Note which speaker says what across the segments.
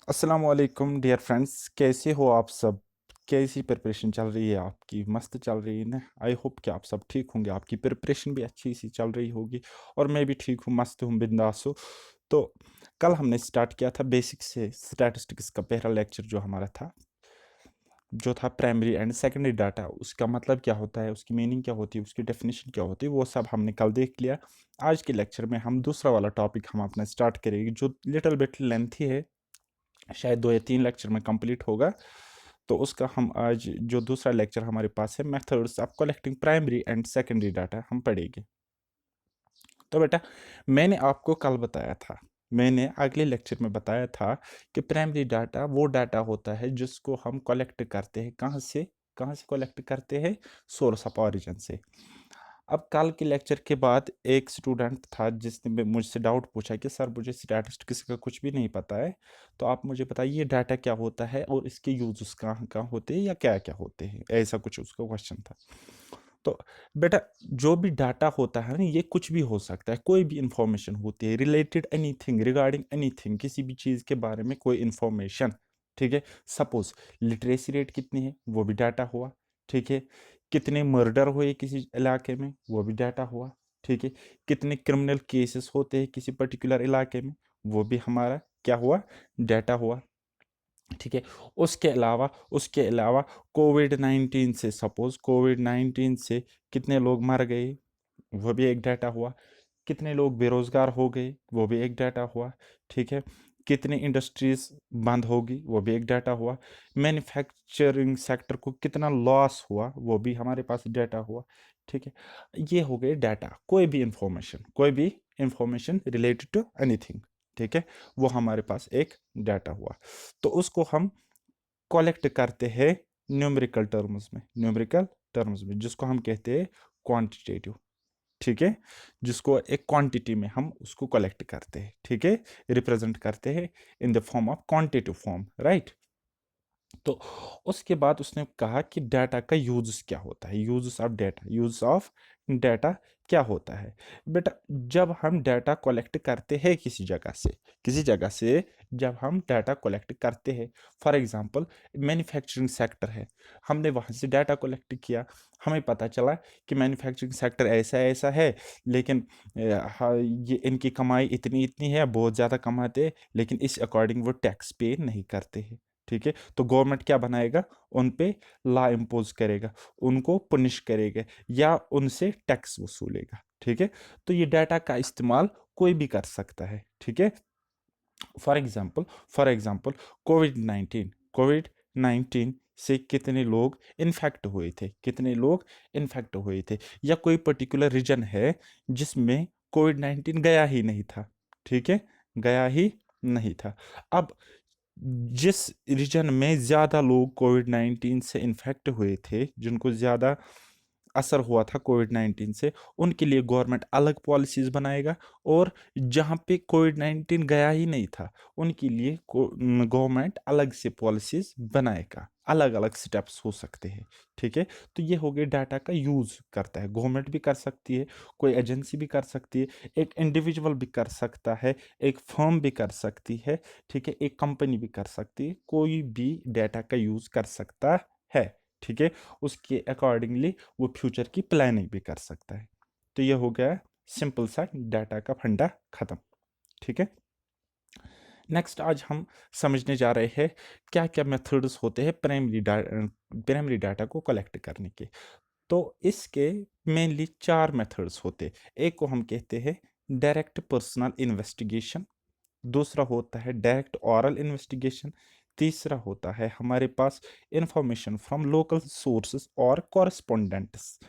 Speaker 1: अस्सलामुअलैकुम dear friends, कैसे हो आप सब? कैसी प्रिपरेशन चल रही है आपकी? मस्त चल रही है ना? आई होप कि आप सब ठीक होंगे, आपकी प्रिपरेशन भी अच्छी सी चल रही होगी और मैं भी ठीक हूँ, मस्त हूँ, बिंदास हूँ। तो कल हमने स्टार्ट किया था बेसिक से स्टैटिस्टिक्स का पहला लेक्चर जो हमारा था, जो था प्राइमरी एंड सेकेंडरी डाटा। उसका मतलब क्या होता है, उसकी मीनिंग क्या होती है, उसकी डेफिनेशन क्या होती है, वो सब हमने कल देख लिया। आज के लेक्चर में हम दूसरा वाला टॉपिक हम अपना स्टार्ट करेंगे जो लिटिल बिट लेंथी है, शायद 2 या 3 लेक्चर में कंप्लीट होगा। तो उसका हम आज जो दूसरा लेक्चर हमारे पास है, methods of collecting primary and secondary data, हम पढ़ेंगे। तो बेटा, मैंने आपको कल बताया था, मैंने अगले लेक्चर में बताया था कि प्राइमरी डाटा वो डाटा होता है जिसको हम कलेक्ट करते हैं। कहाँ से कलेक्ट करते हैं? सोर्स ऑफ ऑरिजिन से। अब कल के लेक्चर के बाद एक स्टूडेंट था जिसने मुझसे डाउट पूछा कि सर, मुझे स्टैटिस्टिक्स का कुछ भी नहीं पता है, तो आप मुझे बताइए डाटा क्या होता है और इसके यूजेस कहाँ कहाँ होते हैं या क्या क्या होते हैं, ऐसा कुछ उसका क्वेश्चन था। तो बेटा, जो भी डाटा होता है ना, ये कुछ भी हो सकता है, कोई भी इंफॉर्मेशन होती है रिलेटेड एनीथिंग, रिगार्डिंग एनीथिंग, किसी भी चीज़ के बारे में कोई इंफॉर्मेशन। ठीक है, सपोज लिटरेसी रेट कितनी है, वो भी डाटा हुआ। ठीक है, कितने मर्डर हुए किसी इलाके में, वो भी डाटा हुआ। ठीक है, कितने क्रिमिनल केसेस होते हैं किसी पर्टिकुलर इलाके में, वो भी हमारा क्या हुआ? डाटा हुआ। ठीक है, उसके अलावा कोविड 19 से, सपोज कोविड 19 से कितने लोग मर गए, वो भी एक डाटा हुआ। कितने लोग बेरोजगार हो गए, वो भी एक डाटा हुआ। ठीक है, कितनी इंडस्ट्रीज बंद होगी, वो भी एक डाटा हुआ। मैन्युफैक्चरिंग सेक्टर को कितना लॉस हुआ, वो भी हमारे पास डाटा हुआ। ठीक है, ये हो गए डाटा, कोई भी इंफॉर्मेशन रिलेटेड टू एनीथिंग। ठीक है, वो हमारे पास एक डाटा हुआ। तो उसको हम कलेक्ट करते हैं न्यूमेरिकल टर्म्स में, जिसको हम कहते हैं क्वांटिटेटिव। ठीक है, जिसको एक क्वांटिटी में हम उसको कलेक्ट करते हैं। ठीक है, रिप्रेजेंट करते हैं in the form of quantitative form, right. तो उसके बाद उसने कहा कि डाटा का यूज क्या होता है, यूज ऑफ डाटा क्या होता है। बेटा, जब हम डाटा कलेक्ट करते हैं किसी जगह से जब हम डाटा कलेक्ट करते हैं, फॉर एग्जांपल मैन्युफैक्चरिंग सेक्टर है, हमने वहाँ से डाटा कलेक्ट किया, हमें पता चला कि मैन्युफैक्चरिंग सेक्टर ऐसा ऐसा है, लेकिन हाँ, ये इनकी कमाई इतनी इतनी है, बहुत ज़्यादा कमाते हैं, लेकिन इस अकॉर्डिंग वो टैक्स पे नहीं करते हैं। ठीक है, तो गवर्नमेंट क्या बनाएगा? उन पे लॉ इम्पोज करेगा, उनको पनिश करेगा या उनसे टैक्स वसूलेगा। ठीक है, तो ये डाटा का इस्तेमाल कोई भी कर सकता है। ठीक है, फॉर एग्जांपल कोविड 19 से कितने लोग इन्फेक्ट हुए थे, या कोई पर्टिकुलर रीजन है जिसमें कोविड 19 गया ही नहीं था। ठीक है, गया ही नहीं था। अब जिस रीजन में ज़्यादा लोग कोविड 19 से इन्फेक्ट हुए थे, जिनको ज़्यादा असर हुआ था कोविड 19 से, उनके लिए गवर्नमेंट अलग पॉलिसीज़ बनाएगा। और जहाँ पे कोविड 19 गया ही नहीं था, उनके लिए गवर्नमेंट अलग से पॉलिसीज़ बनाएगा, अलग अलग स्टेप्स हो सकते हैं। ठीक है, तो ये हो गया डाटा का यूज़ करता है, गवर्नमेंट भी कर सकती है, कोई एजेंसी भी कर सकती है, एक इंडिविजुअल भी कर सकता है, एक फर्म भी कर सकती है। ठीक है, एक कंपनी भी कर सकती है, कोई भी डाटा का यूज़ कर सकता है। ठीक है, उसके अकॉर्डिंगली वो फ्यूचर की प्लानिंग भी कर सकता है। तो ये हो गया सिंपल सा डाटा का फंडा खत्म। ठीक है, नेक्स्ट आज हम समझने जा रहे हैं क्या क्या मेथड्स होते हैं प्राइमरी डाटा को कलेक्ट करने के। तो इसके मेनली 4 मेथड्स होते हैं। एक को हम कहते हैं डायरेक्ट पर्सनल इन्वेस्टिगेशन, दूसरा होता है डायरेक्ट ऑरल इन्वेस्टिगेशन, तीसरा होता है हमारे पास इंफॉर्मेशन फ्रॉम लोकल सोर्सेस और कॉरेस्पोंडेंट्स,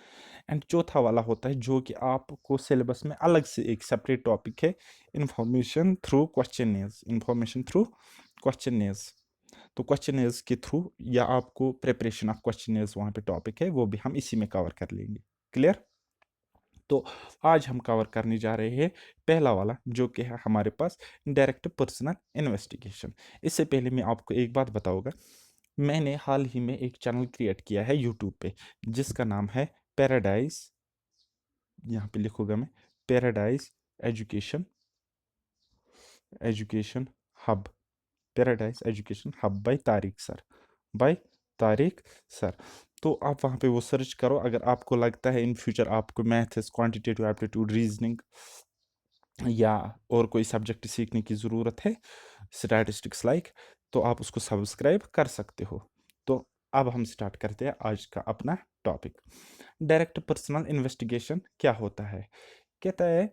Speaker 1: एंड चौथा वाला होता है जो कि आपको सिलेबस में अलग से एक सेपरेट टॉपिक है, इंफॉर्मेशन थ्रू क्वेश्चनियर्स। तो क्वेश्चनियर्स के थ्रू या आपको प्रिपरेशन ऑफ क्वेश्चनियर्स वहाँ पे टॉपिक है, वो भी हम इसी में कवर कर लेंगे। क्लियर? तो आज हम कवर करने जा रहे हैं पहला वाला, जो कि है हमारे पास डायरेक्ट पर्सनल इन्वेस्टिगेशन। इससे पहले मैं आपको एक बात बताऊंगा, मैंने हाल ही में एक चैनल क्रिएट किया है यूट्यूब पे, जिसका नाम है पैराडाइज, यहाँ पे लिखूंगा मैं, paradise education education hub. Paradise education hub by Tariq sir, by Tariq sir. तो आप वहाँ पे वो सर्च करो, अगर आपको लगता है इन फ्यूचर आपको मैथ्स, क्वांटिटेटिव एप्टीट्यूड, रीजनिंग या और कोई सब्जेक्ट सीखने की ज़रूरत है, स्टैटिस्टिक्स लाइक, तो आप उसको सब्सक्राइब कर सकते हो। तो अब हम स्टार्ट करते हैं आज का अपना टॉपिक। डायरेक्ट पर्सनल इन्वेस्टिगेशन क्या होता है? कहता है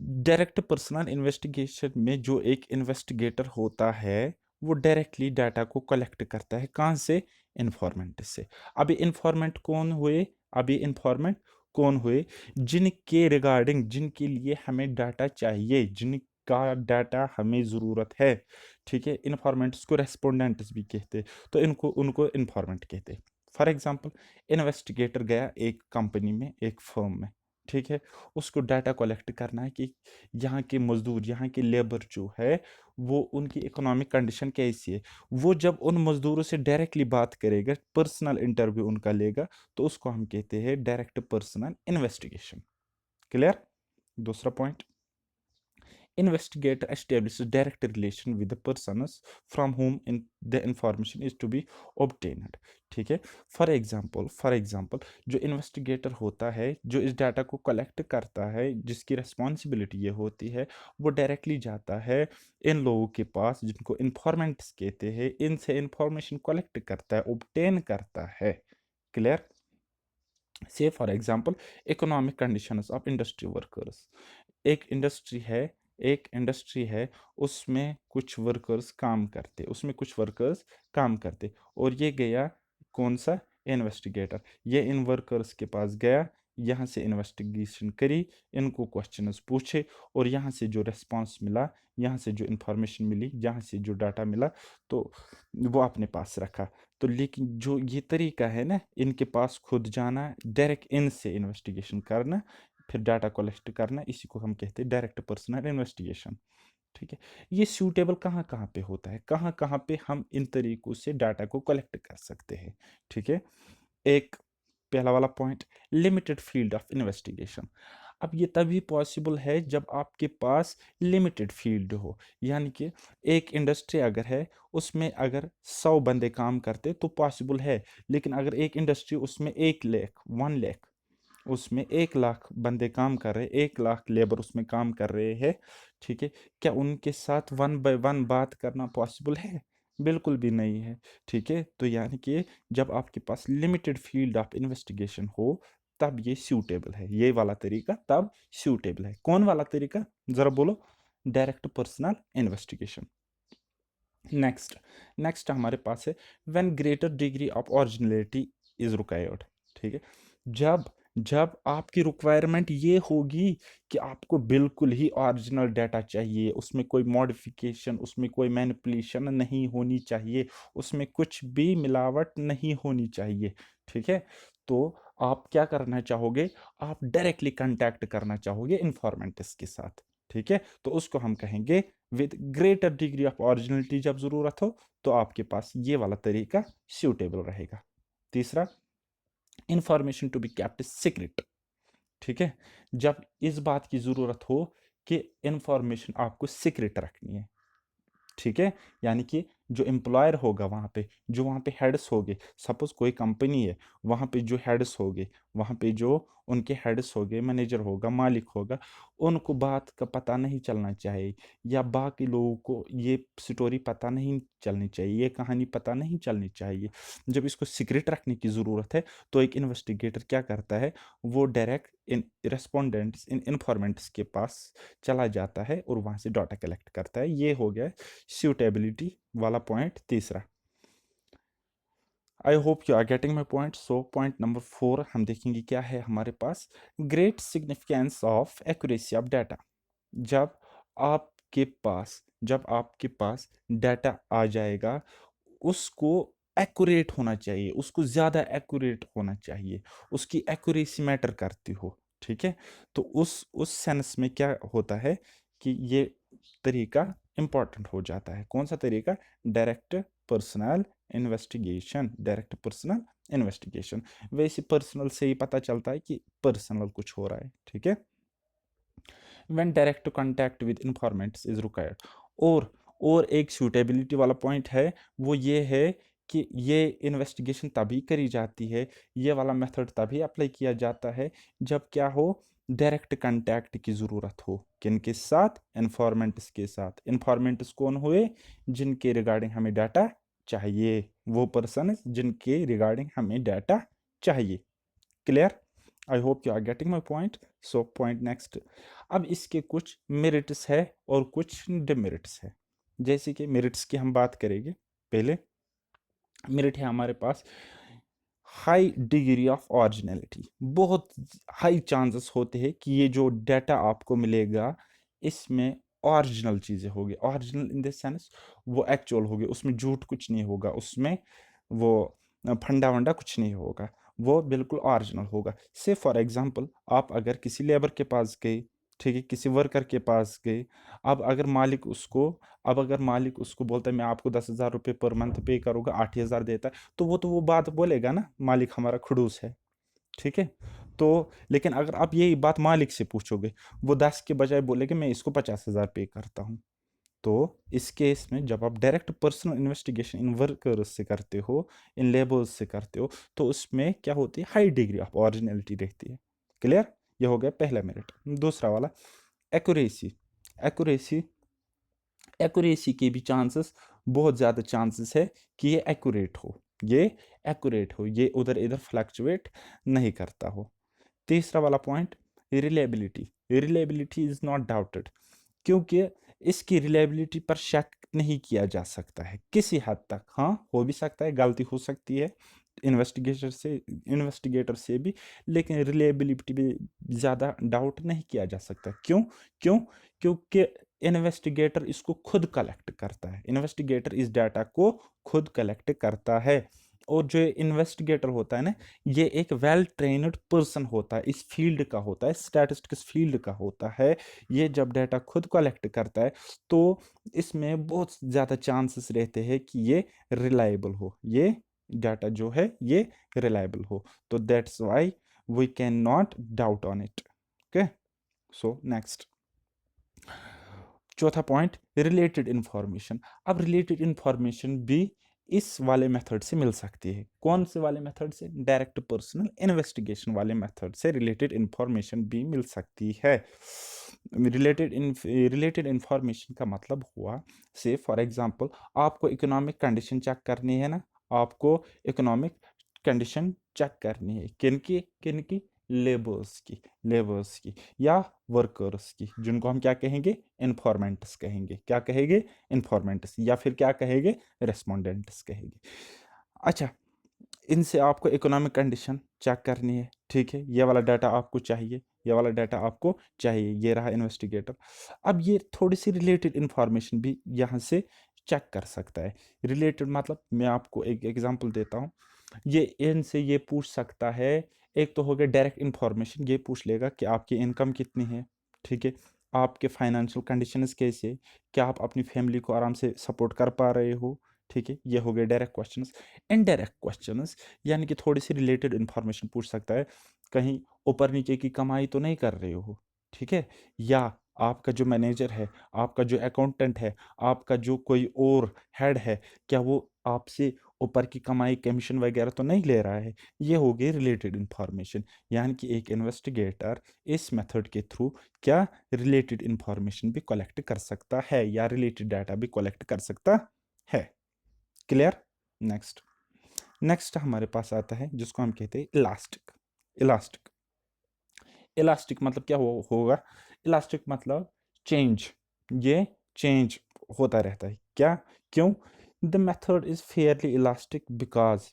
Speaker 1: डायरेक्ट पर्सनल इन्वेस्टिगेशन में जो एक इन्वेस्टिगेटर होता है वो डायरेक्टली डाटा को कलेक्ट करता है। कहाँ से? इन्फॉर्मेंट से। अभी इन्फॉर्मेंट कौन हुए? अभी इन्फॉर्मेंट कौन हुए? जिनके रिगार्डिंग, जिनके लिए हमें डाटा चाहिए, जिनका डाटा हमें ज़रूरत है, ठीक है। इन्फॉर्मेंट्स को रेस्पोंडेंट्स भी कहते हैं, तो इनको उनको इन्फॉर्मेंट कहते हैं। फॉर एग्जांपल, इन्वेस्टिगेटर गया एक कंपनी में, एक फर्म में, ठीक है। उसको डाटा कलेक्ट करना है कि यहाँ के मजदूर, यहाँ के लेबर जो है, वो उनकी इकोनॉमिक कंडीशन कैसी है। वो जब उन मजदूरों से डायरेक्टली बात करेगा, पर्सनल इंटरव्यू उनका लेगा, तो उसको हम कहते हैं डायरेक्ट पर्सनल इन्वेस्टिगेशन। क्लियर? दूसरा point, investigator establishes direct relation with the persons from whom the information is to be obtained, ठीक है। फॉर एग्जांपल जो इन्वेस्टिगेटर होता है, जो इस डाटा को कलेक्ट करता है, जिसकी रिस्पॉन्सिबिलिटी ये होती है, वो डायरेक्टली जाता है इन लोगों के पास जिनको इन्फॉर्मेंट्स कहते हैं, इनसे इंफॉर्मेशन कलेक्ट करता है, ऑब्टेन करता है। क्लियर? से for example, economic conditions of industry workers. एक इंडस्ट्री है, एक इंडस्ट्री है, उसमें कुछ वर्कर्स काम करते, उसमें कुछ वर्कर्स काम करते, और ये गया कौन सा? इन्वेस्टिगेटर। ये इन वर्कर्स के पास गया, यहाँ से इन्वेस्टिगेशन करी, इनको क्वेश्चंस पूछे, और यहाँ से जो रिस्पांस मिला, यहाँ से जो इंफॉर्मेशन मिली, यहाँ से जो डाटा मिला, तो वो अपने पास रखा। तो लेकिन जो ये तरीका है ना, इनके पास खुद जाना, डायरेक्ट इनसे इन्वेस्टिगेशन करना, फिर डाटा कलेक्ट करना, इसी को हम कहते हैं डायरेक्ट पर्सनल इन्वेस्टिगेशन, ठीक है। ये सूटेबल कहाँ कहाँ पे होता है, कहाँ कहाँ पे हम इन तरीकों से डाटा को कलेक्ट कर सकते हैं, ठीक है। एक पहला वाला point, limited field of investigation. अब ये तभी पॉसिबल है जब आपके पास लिमिटेड फील्ड हो, यानी कि एक इंडस्ट्री अगर है, उसमें अगर 100 बंदे काम करते तो पॉसिबल है, लेकिन अगर एक इंडस्ट्री, उसमें 1 लाख उसमें 1 लाख बंदे काम कर रहे हैं, 1 लाख लेबर उसमें काम कर रहे हैं, ठीक है। क्या उनके साथ वन बाय वन बात करना पॉसिबल है? बिल्कुल भी नहीं है, ठीक है। तो यानी कि जब आपके पास लिमिटेड फील्ड ऑफ इन्वेस्टिगेशन हो, तब ये सूटेबल है, ये वाला तरीका तब सूटेबल है। कौन वाला तरीका? जरा बोलो। Direct personal investigation. Next, next हमारे पास है when greater degree of originality is required, ठीक है। जब जब आपकी रिक्वायरमेंट ये होगी कि आपको बिल्कुल ही ओरिजिनल डाटा चाहिए, उसमें कोई मॉडिफिकेशन, उसमें कोई मैनिपुलेशन नहीं होनी चाहिए, उसमें कुछ भी मिलावट नहीं होनी चाहिए, ठीक है। तो आप क्या करना चाहोगे? आप डायरेक्टली कांटेक्ट करना चाहोगे इन्फॉर्मेंट्स के साथ, ठीक है। तो उसको हम कहेंगे with greater degree of originality. जब ज़रूरत हो तो आपके पास ये वाला तरीका सूटेबल रहेगा। तीसरा, information to be kept secret, ठीक है। जब इस बात की ज़रूरत हो कि इंफॉर्मेशन आपको सीक्रेट रखनी है, ठीक है। यानी कि जो एम्प्लॉयर होगा वहाँ पे, जो वहाँ पे हेड्स होंगे, सपोज कोई कंपनी है, वहाँ पे जो हेड्स होंगे, वहाँ पे जो उनके हेड्स होंगे, मैनेजर होगा, मालिक होगा, उनको बात का पता नहीं चलना चाहिए, या बाकी लोगों को ये स्टोरी पता नहीं चलनी चाहिए, ये कहानी पता नहीं चलनी चाहिए। जब इसको सीक्रेट रखने की ज़रूरत है, तो एक इन्वेस्टिगेटर क्या करता है? वो डायरेक्ट इन रेस्पोंडेंट्स, इन इन्फॉर्मेंट्स के पास चला जाता है और वहाँ से डाटा कलेक्ट करता है। ये हो गया सूटेबिलिटी वाला पॉइंट तीसरा। I hope you are getting my point. So point number 4 हम देखेंगे क्या है हमारे पास, great significance of accuracy of data. जब आपके पास जब आपके पास डाटा आ जाएगा, उसको एक्यूरेट होना चाहिए, उसको ज़्यादा एक्यूरेट होना चाहिए, उसकी एक्यूरेसी मैटर करती हो, ठीक है। तो उस सेंस में क्या होता है कि ये तरीका इम्पॉर्टेंट हो जाता है। कौन सा तरीका? Direct personal investigation, direct personal investigation. वैसे पर्सनल से ही पता चलता है कि पर्सनल कुछ हो रहा है, ठीक है। when direct contact with informants is required, और और एक सूटेबिलिटी वाला पॉइंट है, वो ये है कि ये इन्वेस्टिगेशन तभी करी जाती है, ये वाला मेथड तभी अप्लाई किया जाता है जब क्या हो, डायरेक्ट कांटेक्ट की ज़रूरत हो। किनके साथ? इन्फॉर्मेंट्स के साथ। इन्फॉर्मेंट्स कौन हुए? जिनके रिगार्डिंग हमें डाटा चाहिए, वो पर्सन जिनके रिगार्डिंग हमें डाटा चाहिए। Clear? I hope you are getting my point. So point next. अब इसके कुछ मेरिट्स है और कुछ डिमेरिट्स है। जैसे कि मेरिट्स की हम बात करेंगे। पहले मेरिट है हमारे पास हाई डिग्री ऑफ ओरिजिनलिटी। बहुत हाई चांसेस होते हैं कि ये जो डाटा आपको मिलेगा इसमें ओरिजिनल चीज़ें होगी। ओरिजिनल इन द सेंस वो एक्चुअल होगी, उसमें झूठ कुछ नहीं होगा, उसमें वो फंडा वंडा कुछ नहीं होगा, वो बिल्कुल ओरिजिनल होगा। से फॉर एग्जांपल आप अगर किसी लेबर के पास गए, ठीक है, किसी वर्कर के पास गए, अब अगर मालिक उसको अब अगर मालिक उसको बोलता है मैं आपको 10,000 रुपये पर मंथ पे करूँगा, 8,000 देता है, तो वो बात बोलेगा ना, मालिक हमारा खड़ूस है, ठीक है। तो लेकिन अगर आप यही बात मालिक से पूछोगे, वो 10 के बजाय बोलेगा मैं इसको 50,000 पे करता हूँ। तो इस केस में जब आप direct personal investigation in workers से करते हो, इन लेबर्स से करते हो, तो उसमें क्या होती है, हाई डिग्री ऑफ ओरिजिनलिटी रहती है। क्लियर? ये हो गया पहला मेरिट। दूसरा वाला एक्यूरेसी। एक्यूरेसी एक्यूरेसी के भी चांसेस, बहुत ज़्यादा चांसेस है कि ये एक्यूरेट हो, ये एक्यूरेट हो, ये उधर इधर फ्लक्चुएट नहीं करता हो। तीसरा वाला point, reliability. Reliability is not doubted, क्योंकि इसकी रिलायबिलिटी पर शक नहीं किया जा सकता है किसी हद तक। हाँ, हो भी सकता है, गलती हो सकती है इन्वेस्टिगेटर से भी, लेकिन रिलायबिलिटी पे ज़्यादा डाउट नहीं किया जा सकता। क्यों? क्यों? क्योंकि इन्वेस्टिगेटर इसको खुद कलेक्ट करता है, इन्वेस्टिगेटर इस डाटा को खुद कलेक्ट करता है। और जो इन्वेस्टिगेटर होता है ना, ये एक वेल ट्रेन्ड पर्सन होता है, इस फील्ड का होता है, स्टैटिस्टिक्स फील्ड का होता है। ये जब डाटा खुद कलेक्ट करता है तो इसमें बहुत ज़्यादा चांसेस रहते हैं कि ये रिलायबल हो, ये डाटा जो है ये रिलायबल हो। तो that's why we can not doubt on it. Okay, so next, चौथा पॉइंट, रिलेटेड इंफॉर्मेशन। अब रिलेटेड इंफॉर्मेशन भी इस वाले मेथड से मिल सकती है। कौन से वाले मेथड से? डायरेक्ट पर्सनल इन्वेस्टिगेशन वाले मेथड से रिलेटेड इंफॉर्मेशन भी मिल सकती है। रिलेटेड इंफॉर्मेशन का मतलब हुआ, से फॉर एग्जांपल आपको इकोनॉमिक कंडीशन चेक करनी है ना, आपको इकोनॉमिक कंडीशन चेक करनी है, किन की लेबर्स की या वर्कर्स की, जिनको हम क्या कहेंगे, इन्फॉर्मेंट्स कहेंगे। क्या कहेंगे? इन्फॉर्मेंट्स, या फिर क्या कहेंगे, रेस्पोंडेंट्स कहेंगे। अच्छा, इनसे आपको इकोनॉमिक कंडीशन चेक करनी है, ठीक है, ये वाला डाटा आपको चाहिए, ये वाला डाटा आपको चाहिए, ये रहा इन्वेस्टिगेटर। अब ये थोड़ी सी रिलेटेड इंफॉर्मेशन भी यहाँ से चेक कर सकता है। रिलेटेड मतलब मैं आपको एक एग्जांपल देता हूँ, ये इनसे ये पूछ सकता है, एक तो हो गया डायरेक्ट इंफॉर्मेशन, ये पूछ लेगा कि आपकी इनकम कितनी है, ठीक है, आपके फाइनेंशियल कंडीशंस कैसे, क्या आप अपनी फैमिली को आराम से सपोर्ट कर पा रहे हो, ठीक है, ये हो गए डायरेक्ट क्वेश्चंस। इनडायरेक्ट क्वेश्चंस यानी कि थोड़ी सी रिलेटेड इंफॉर्मेशन पूछ सकता है, कहीं ऊपर नीचे की कमाई तो नहीं कर रहे हो, ठीक है, या आपका जो मैनेजर है, आपका जो अकाउंटेंट है, आपका जो कोई और हेड है, क्या वो आपसे ऊपर की कमाई कमीशन वगैरह तो नहीं ले रहा है। ये हो गई रिलेटेड इंफॉर्मेशन, यानी कि एक इन्वेस्टिगेटर इस मेथड के थ्रू क्या रिलेटेड इंफॉर्मेशन भी कलेक्ट कर सकता है या रिलेटेड डाटा भी कलेक्ट कर सकता है। क्लियर? नेक्स्ट, नेक्स्ट हमारे पास आता है जिसको हम कहते हैं इलास्टिक। इलास्टिक इलास्टिक मतलब क्या होगा? इलास्टिक मतलब चेंज, ये चेंज होता रहता है। क्या? क्यों? The method is fairly elastic because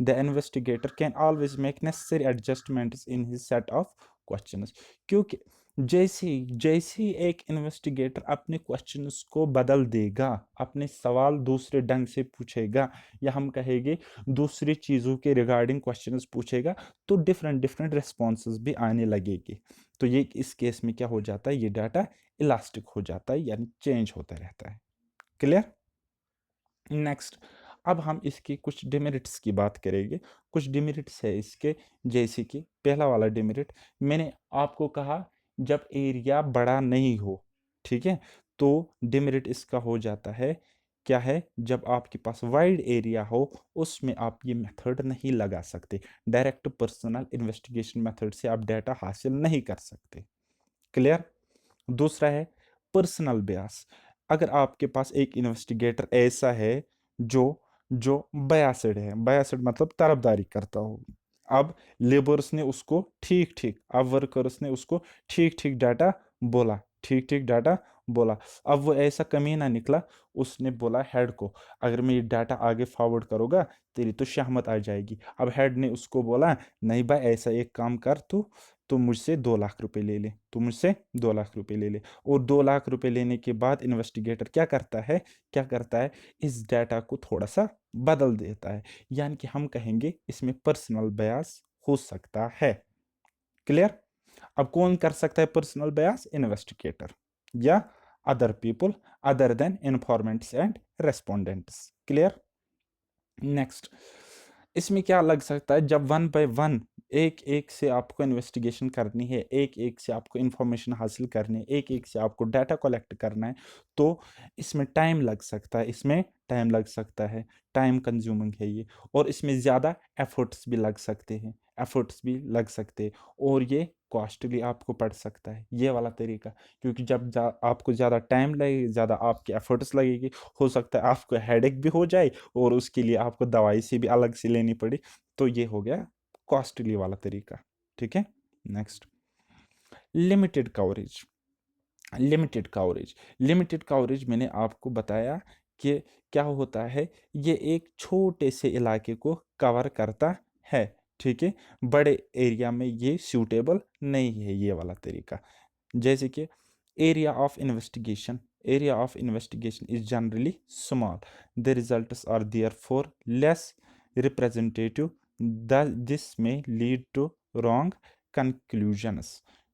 Speaker 1: the investigator can always make necessary adjustments in his set of questions. क्योंकि जैसे ही एक इन्वेस्टिगेटर अपने क्वेश्चंस को बदल देगा, अपने सवाल दूसरे ढंग से पूछेगा, या हम कहेंगे दूसरी चीज़ों के रिगार्डिंग क्वेश्चंस पूछेगा, तो डिफरेंट डिफरेंट रिस्पॉन्सेज भी आने लगेगी। तो ये इस केस में क्या हो जाता है, ये डाटा इलास्टिक हो जाता है, यानी चेंज होता रहता है। क्लियर? नेक्स्ट, अब हम इसकी कुछ डिमेरिट्स की बात करेंगे। कुछ डिमेरिट्स है इसके, जैसे कि पहला वाला डिमेरिट, मैंने आपको कहा जब एरिया बड़ा नहीं हो, ठीक है, तो डिमेरिट इसका हो जाता है क्या है, जब आपके पास वाइड एरिया हो उसमें आप ये मेथड नहीं लगा सकते, डायरेक्ट पर्सनल इन्वेस्टिगेशन मेथड से आप डाटा हासिल नहीं कर सकते। क्लियर। दूसरा है पर्सनल बियास। अगर आपके पास एक इन्वेस्टिगेटर ऐसा है जो जो बयासड है, बयासड मतलब तरफदारी करता हो, अब लेबर्स ने उसको ठीक ठीक, अब वर्कर्स ने उसको ठीक ठीक डाटा बोला, ठीक ठीक डाटा बोला, अब वो ऐसा कमीना निकला, उसने बोला हेड को अगर मैं ये डाटा आगे फॉरवर्ड करूंगा तेरी तो शहमत आ जाएगी। अब हेड ने उसको बोला नहीं भाई ऐसा एक काम कर, तू मुझसे 2 लाख रुपए ले ले, तू मुझसे 2 लाख रुपए ले ले। और 2 लाख रुपए लेने के बाद इन्वेस्टिगेटर क्या करता है, क्या करता है, इस डाटा को थोड़ा सा बदल देता है, यानी कि हम कहेंगे इसमें पर्सनल बयास हो सकता है। क्लियर। अब कौन कर सकता है पर्सनल बयास, इन्वेस्टिगेटर या other people other than informants and respondents. Clear. Next, इसमें क्या लग सकता है, जब वन बाय वन एक एक से आपको इन्वेस्टिगेशन करनी है, एक एक से आपको इंफॉर्मेशन हासिल करनी है, एक एक से आपको डाटा कलेक्ट करना है, तो इसमें टाइम लग सकता है, इसमें टाइम लग सकता है, टाइम कंज्यूमिंग है ये, और इसमें ज़्यादा एफर्ट्स भी लग सकते हैं, एफर्ट्स भी लग सकते हैं, और ये कॉस्टली आपको पड़ सकता है ये वाला तरीका, क्योंकि जब आपको ज़्यादा टाइम लगेगी, ज़्यादा आपके एफर्ट्स लगेगी, हो सकता है आपको हेडेक भी हो जाए और उसके लिए आपको दवाई से भी अलग से लेनी पड़ी, तो ये हो गया कॉस्टली वाला तरीका। ठीक है। Next, limited coverage. Limited coverage, limited coverage मैंने आपको बताया कि क्या होता है, ये एक छोटे से इलाके को कवर करता है। ठीक है, बड़े एरिया में ये सूटेबल नहीं है ये वाला तरीका। जैसे कि area of investigation, area of investigation is generally small, the results are therefore less representative, this may lead to wrong conclusions।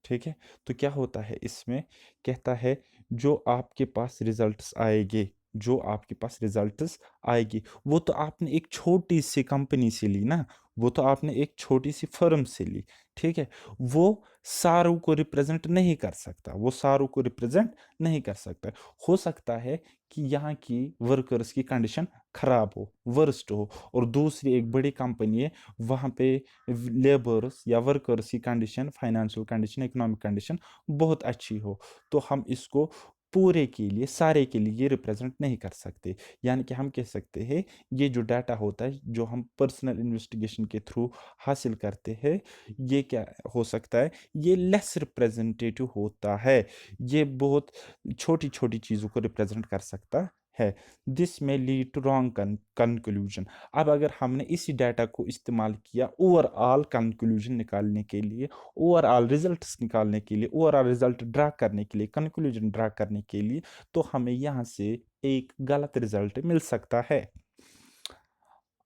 Speaker 1: ठीक है, तो क्या होता है इसमें, कहता है जो आपके पास रिजल्ट्स आएंगे, जो आपके पास रिजल्ट्स आएगी, वो तो आपने एक छोटी सी कंपनी से ली ना, वो तो आपने एक छोटी सी फर्म से ली। ठीक है, वो सारों को रिप्रेजेंट नहीं कर सकता, वो सारों को रिप्रेजेंट नहीं कर सकता। हो सकता है कि यहाँ की वर्कर्स की कंडीशन खराब हो, वर्स्ट हो, और दूसरी एक बड़ी कंपनी है, वहाँ पे लेबर्स या वर्कर्स की condition, financial condition, economic condition बहुत अच्छी हो, तो हम इसको पूरे के लिए, सारे के लिए रिप्रेजेंट नहीं कर सकते। यानी कि हम कह सकते हैं ये जो डाटा होता है जो हम पर्सनल इन्वेस्टिगेशन के थ्रू हासिल करते हैं, ये क्या हो सकता है, ये लेस रिप्रेजेंटेटिव होता है, ये बहुत छोटी छोटी चीज़ों को रिप्रेजेंट कर सकता है। दिस में लीड टू रॉन्ग कंक्लूजन। अब अगर हमने इसी डाटा को इस्तेमाल किया ओवरऑल कंक्लूजन निकालने के लिए, ओवरऑल रिजल्ट्स निकालने के लिए, ओवरऑल रिजल्ट ड्रा करने के लिए, कंक्लूजन ड्रा करने के लिए, तो हमें यहाँ से एक गलत रिजल्ट मिल सकता है।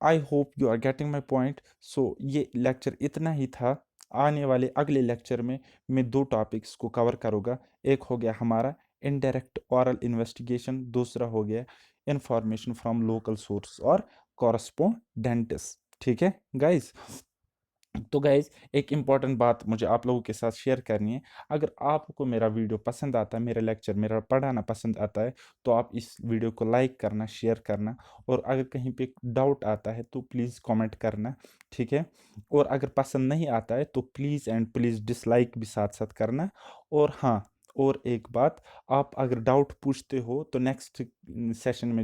Speaker 1: I hope you are getting my point. So ये लेक्चर इतना ही था। आने वाले अगले लेक्चर में मैं 2 टॉपिक्स को कवर करूँगा। एक हो गया हमारा इनडायरेक्ट ऑरल इन्वेस्टिगेशन, दूसरा हो गया इंफॉर्मेशन फ्रॉम लोकल सोर्स और कॉरस्पोंडेंट्स। ठीक है गाइज। तो गाइज एक इम्पॉर्टेंट बात मुझे आप लोगों के साथ शेयर करनी है। अगर आपको मेरा वीडियो पसंद आता है, मेरा लेक्चर, मेरा पढ़ाना पसंद आता है, तो आप इस वीडियो को लाइक करना, शेयर करना, और अगर कहीं पे डाउट आता है तो प्लीज़ कमेंट करना। ठीक है, और अगर पसंद नहीं आता है तो प्लीज़ एंड प्लीज़ डिसलाइक भी साथ साथ करना। और हाँ, और एक बात, आप अगर डाउट पूछते हो तो नेक्स्ट सेशन में,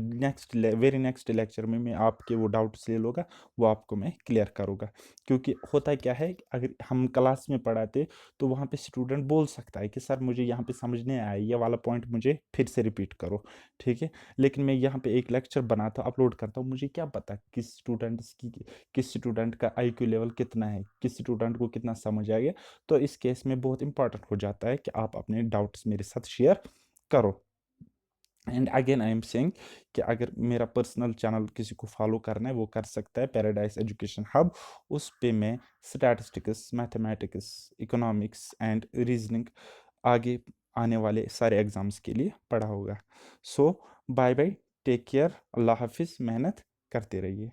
Speaker 1: वेरी नेक्स्ट लेक्चर में मैं आपके वो डाउट्स ले लूँगा, वो आपको मैं क्लियर करूँगा। क्योंकि होता क्या है, अगर हम क्लास में पढ़ाते तो वहाँ पे स्टूडेंट बोल सकता है कि सर मुझे यहाँ पे समझ नहीं आया, ये वाला पॉइंट मुझे फिर से रिपीट करो। ठीक है, लेकिन मैं यहाँ पे एक लेक्चर बनाता हूँ, अपलोड करता हूँ, मुझे क्या पता किस स्टूडेंट का IQ लेवल कितना है, किस स्टूडेंट को कितना समझ आएगा। तो इस केस में बहुत इंपॉर्टेंट हो जाता है कि आप अपने डाउट्स मेरे साथ शेयर करो। And again I am saying कि अगर मेरा पर्सनल चैनल किसी को फॉलो करना है वो कर सकता है, पैराडाइज एजुकेशन हब। उस पे मैं statistics, mathematics, economics and reasoning, आगे आने वाले सारे एग्जाम्स के लिए पढ़ा होगा। सो बाय बाय, टेक केयर, अल्लाह हाफिज़, मेहनत करते रहिए।